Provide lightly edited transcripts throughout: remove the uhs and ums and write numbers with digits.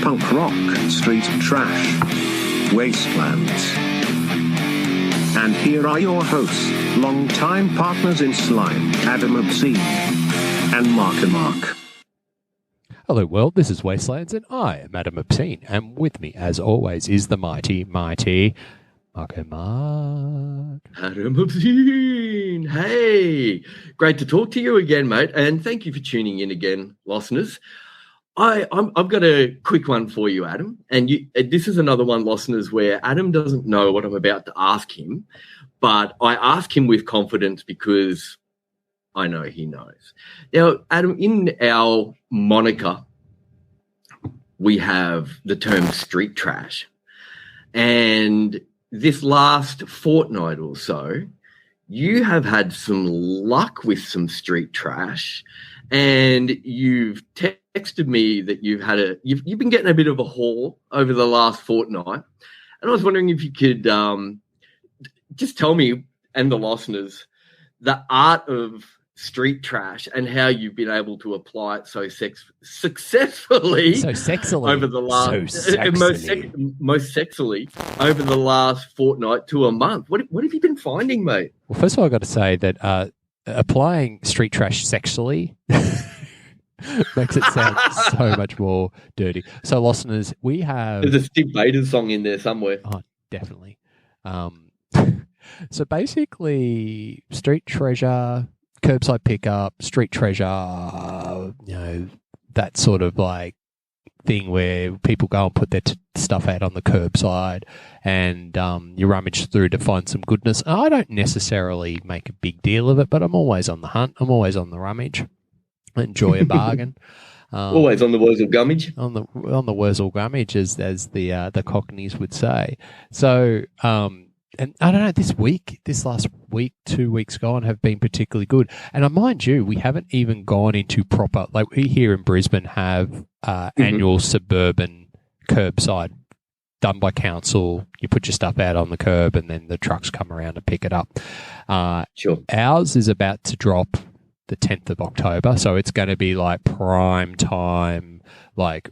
punk rock, street trash, Wastelands. And here are your hosts, long-time partners in slime, Adam Obscene and Mark. Hello world, this is Wastelands and I am Adam Obscene, and with me as always is the mighty Marko Mark. Adam Obscene, hey! Great to talk to you again, mate, and thank you for tuning in again, listeners. I've got a quick one for you, Adam, and this is another one, listeners, where Adam doesn't know what I'm about to ask him, but I ask him with confidence because I know he knows. Now, Adam, in our moniker, we have the term street trash. And this last fortnight or so, you have had some luck with some street trash, and you've texted me that you've been getting a bit of a haul over the last fortnight. And I was wondering if you could just tell me and the listeners the art of street trash and how you've been able to apply it so successfully over the last most sexily over the last fortnight to a month. What have you been finding, mate? Well, first of all, I've got to say that applying street trash sexually makes it sound so much more dirty. So, listeners, we have... There's a Steve Bader song in there somewhere. Oh, definitely. So basically, street treasure, curbside pickup, street treasure, that sort of like thing where people go and put their stuff out on the curbside and you rummage through to find some goodness. I don't necessarily make a big deal of it, but I'm always on the hunt. I'm always on the rummage. I enjoy a bargain. Always on the Wurzel Gummage. On the Wurzel Gummage, as the Cockneys would say. So, and I don't know, this last week, 2 weeks gone have been particularly good. And mind you, we haven't even gone into proper, like we here in Brisbane have annual suburban curbside done by council. You put your stuff out on the curb and then the trucks come around and pick it up. Sure. Ours is about to drop the 10th of October. So it's going to be like prime time, like,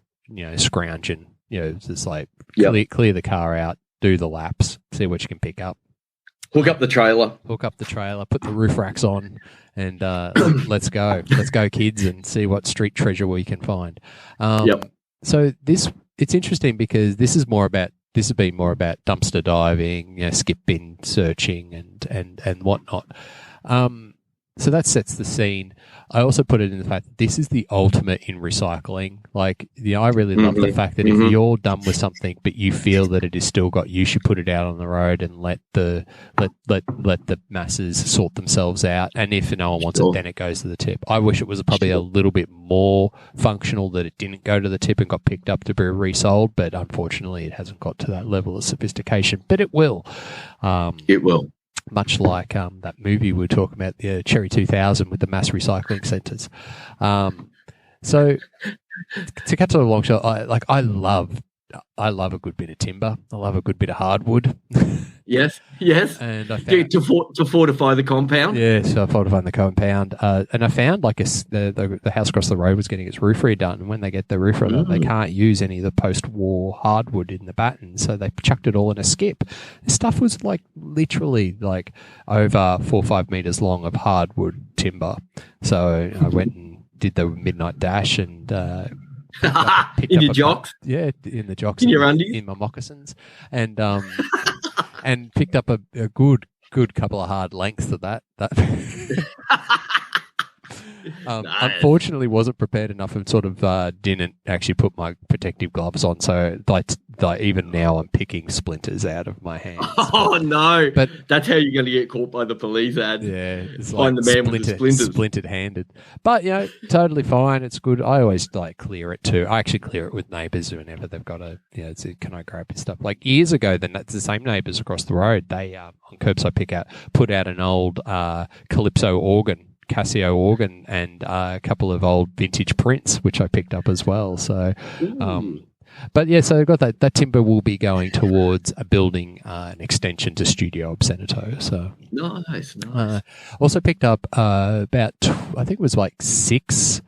scrounging, just like clear the car out, do the laps, see what you can pick up. Hook up the trailer, put the roof racks on, and let's go. Let's go, kids, and see what street treasure we can find. So it's interesting because this has been more about dumpster diving, skip bin searching and whatnot. So that sets the scene. I also put it in the fact that this is the ultimate in recycling. Like, I really love the fact that if you're done with something, but you feel that it has still got use, you put it out on the road and let the masses sort themselves out. And if no one wants it, then it goes to the tip. I wish it was probably a little bit more functional, that it didn't go to the tip and got picked up to be resold. But unfortunately, it hasn't got to that level of sophistication. But it will. It will. Much like that movie we were talking about, the Cherry 2000 with the mass recycling centres. So to cut to the long shot, I love a good bit of timber. I love a good bit of hardwood. Yes. And I found, to fortify the compound. Yeah, so fortifying the compound. And I found the house across the road was getting its roof redone. And when they get the roof redone, they can't use any of the post-war hardwood in the batten. So they chucked it all in a skip. This stuff was like literally like over 4 or 5 meters long of hardwood timber. So I went and did the midnight dash and picked in up your jocks? Yeah, in the jocks. In your undies? In my moccasins. And and picked up a good couple of hard lengths of that. Nice. Unfortunately, wasn't prepared enough and sort of didn't actually put my protective gloves on. So even now I'm picking splinters out of my hands. Oh, no. But that's how you're going to get caught by the police, Ad. Yeah. It's Find like the man with the splinters. Splintered handed. But, totally fine. It's good. I always clear it too. I actually clear it with neighbours whenever they've got can I grab your stuff? Like years ago, the same neighbours across the road, they, on curbside pickout, put out an old Calypso organ, Casio organ, and a couple of old vintage prints, which I picked up as well. So, but yeah, so I've got that timber will be going towards building an extension to Studio Obscenito. So nice. Also picked up about, I think it was like 6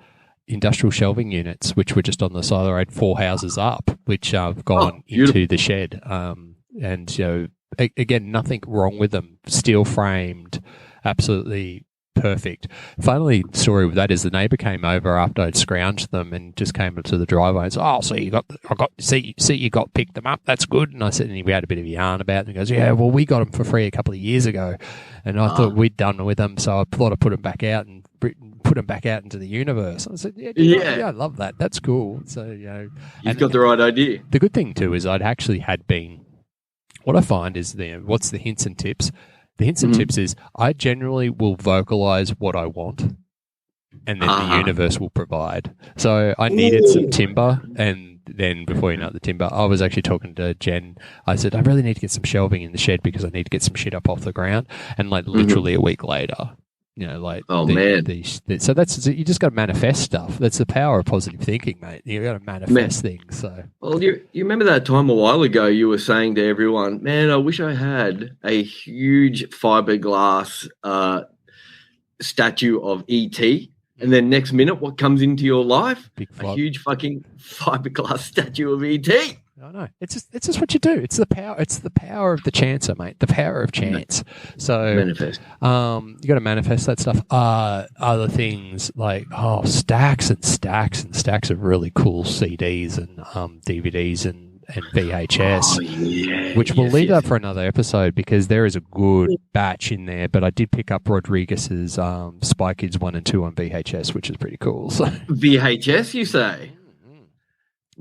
industrial shelving units, which were just on the side of the road, 4 houses up, which have gone into the shed. And, you know, again, nothing wrong with them. Steel framed, absolutely perfect. Finally, the story with that is the neighbour came over after I'd scrounged them and just came into the driveway and said, "Oh, so you got picked them up. That's good." And I said, and we had a bit of a yarn about it. And he goes, "Yeah, well, we got them for free a couple of years ago, and I thought we'd done with them, so I thought I'd put them back out and put them back out into the universe." I said, "Yeah, I love that. That's cool." So, you know, you've got the right idea. The good thing too is I'd actually had been. What I find is what's the hints and tips. The hints and tips is I generally will vocalize what I want, and then the universe will provide. So I needed some timber, and then before you know the timber, I was actually talking to Jen. I said, I really need to get some shelving in the shed because I need to get some shit up off the ground. And like literally a week later, you know, like so that's you just got to manifest stuff. That's the power of positive thinking, mate. You got to manifest things. So, well, you remember that time a while ago you were saying to everyone, "Man, I wish I had a huge fiberglass statue of ET." And then next minute, what comes into your life? A huge fucking fiberglass statue of ET. I know. It's just what you do. It's the power of the chancer, mate. The power of chance. So manifest. You got to manifest that stuff. Other things like stacks and stacks and stacks of really cool CDs and DVDs and VHS. Which we'll leave that for another episode because there is a good batch in there. But I did pick up Rodriguez's Spy Kids 1 and 2 on VHS, which is pretty cool. So VHS, you say?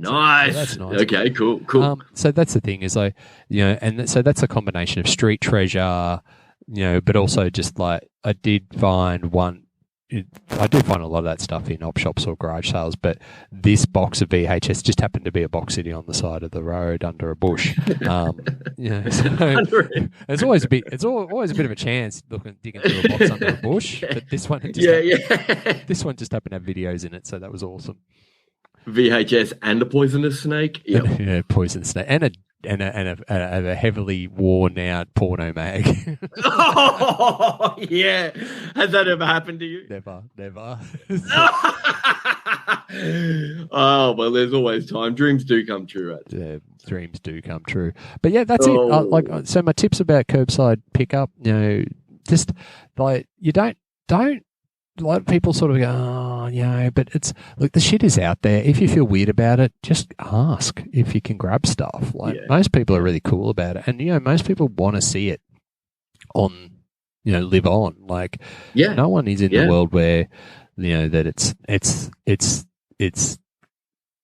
Nice. So that's nice. Okay, cool. So that's the thing is like, you know, and so that's a combination of street treasure, you know, but also just like I do find a lot of that stuff in op shops or garage sales, but this box of VHS just happened to be a box sitting on the side of the road under a bush. You know, so it's always a bit of a chance digging through a box under a bush. But this one, this one just happened to have videos in it, so that was awesome. VHS and a poisonous snake. Yep. Yeah, poisonous snake and a heavily worn out porno mag. Oh yeah, has that ever happened to you? Never. Oh well, there's always time. Dreams do come true. Right? Yeah, dreams do come true. But yeah, that's it. So my tips about curbside pickup. You know, just like you don't. A lot of people sort of go, you know, but look, the shit is out there. If you feel weird about it, just ask if you can grab stuff. Like most people are really cool about it. And, you know, most people want to see it on, you know, live on. Like, no one is in the world where, you know, that it's, you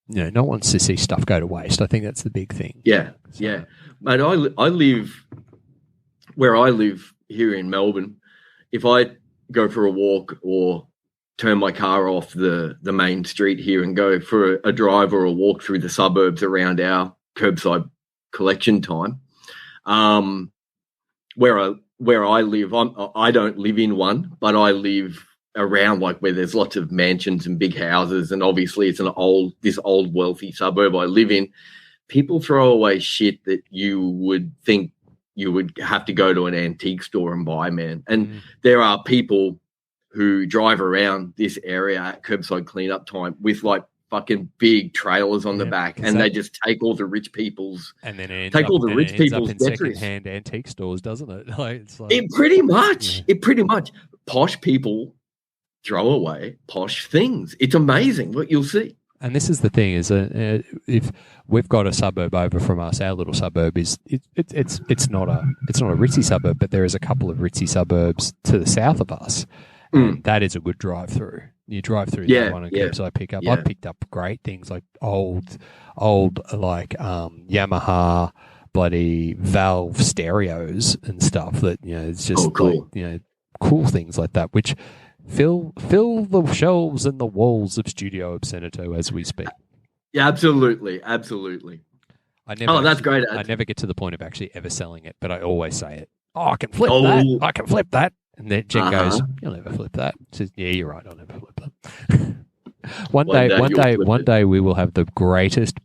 know, no one wants to see stuff go to waste. I think that's the big thing. Yeah. So. Yeah. Mate, I live where I live here in Melbourne. If I go for a walk or turn my car off the main street here and go for a drive or a walk through the suburbs around our curbside collection time. Where I live, I don't live in one, but I live around like where there's lots of mansions and big houses, and obviously it's this old wealthy suburb I live in. People throw away shit that you would think you would have to go to an antique store and buy, man. And there are people who drive around this area at curbside cleanup time with like fucking big trailers on the back, and they just take all the rich people's and then in second-hand antique stores, doesn't it? Like, it's like, it pretty much posh people throw away posh things. It's amazing what you'll see. And this is the thing: is if we've got a suburb over from us, our little suburb it's not a ritzy suburb, but there is a couple of ritzy suburbs to the south of us, and that is a good drive through. You drive through that one and curbside pick up. I've picked up great things like old like Yamaha bloody valve stereos and stuff that, you know, it's just like, you know, cool things like that, which fill the shelves and the walls of Studio Obscenito as we speak. Yeah, absolutely. That's great. I never get to the point of actually ever selling it, but I always say it. Oh, I can flip that. I can flip that. And then Jen goes, "You'll never flip that." Says, "Yeah, you're right. I'll never flip that." One day we will have the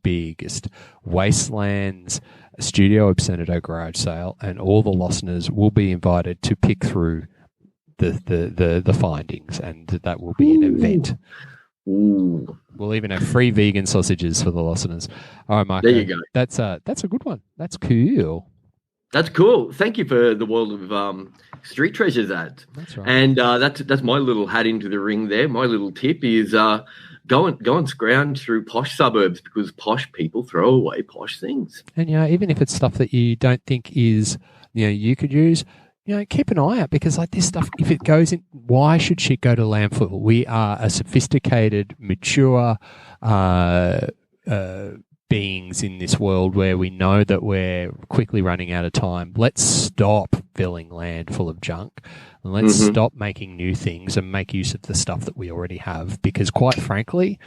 biggest Wastelands Studio Obscenito garage sale, and all the Losteners will be invited to pick through the findings, and that will be an event. Ooh. We'll even have free vegan sausages for the Losteners. All right, Marko. There you go. That's a good one. That's cool. That's cool. Thank you for the World of Street Treasures ad. That's right. And that's my little hat into the ring there. My little tip is go and scrounge through posh suburbs, because posh people throw away posh things. And even if it's stuff that you don't think is you could use, keep an eye out, because like this stuff, if it goes in, why should shit go to landfill? We are a sophisticated, mature beings in this world where we know that we're quickly running out of time. Let's stop filling land full of junk, and let's stop making new things and make use of the stuff that we already have, because quite frankly,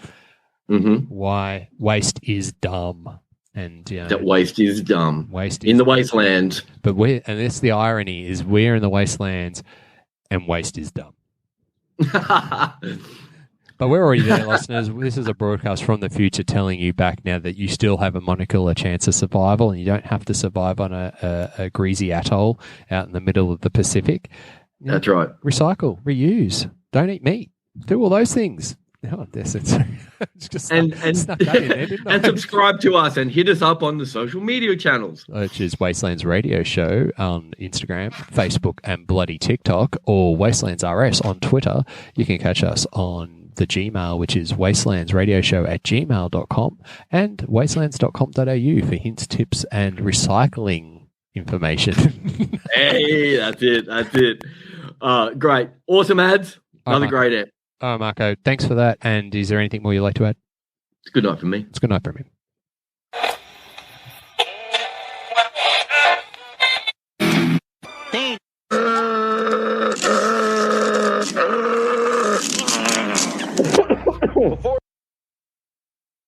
why waste is dumb. And that waste is dumb. Waste in the wastelands. But and that's the irony, is we're in the wastelands and waste is dumb. But we're already there, listeners. This is a broadcast from the future telling you back now that you still have a monocular chance of survival, and you don't have to survive on a greasy atoll out in the middle of the Pacific. That's right. Recycle, reuse, don't eat meat, do all those things. Oh, it's just and subscribe to us and hit us up on the social media channels, which is Wastelands Radio Show on Instagram, Facebook, and bloody TikTok, or Wastelands RS on Twitter. You can catch us on the Gmail, which is wastelandsradioshow@gmail.com, and wastelands.com.au for hints, tips, and recycling information. Hey, that's it. Great. Awesome ads. Another great ad. Oh, Marko, thanks for that. And is there anything more you'd like to add? It's good night for me. It's good night for me. Before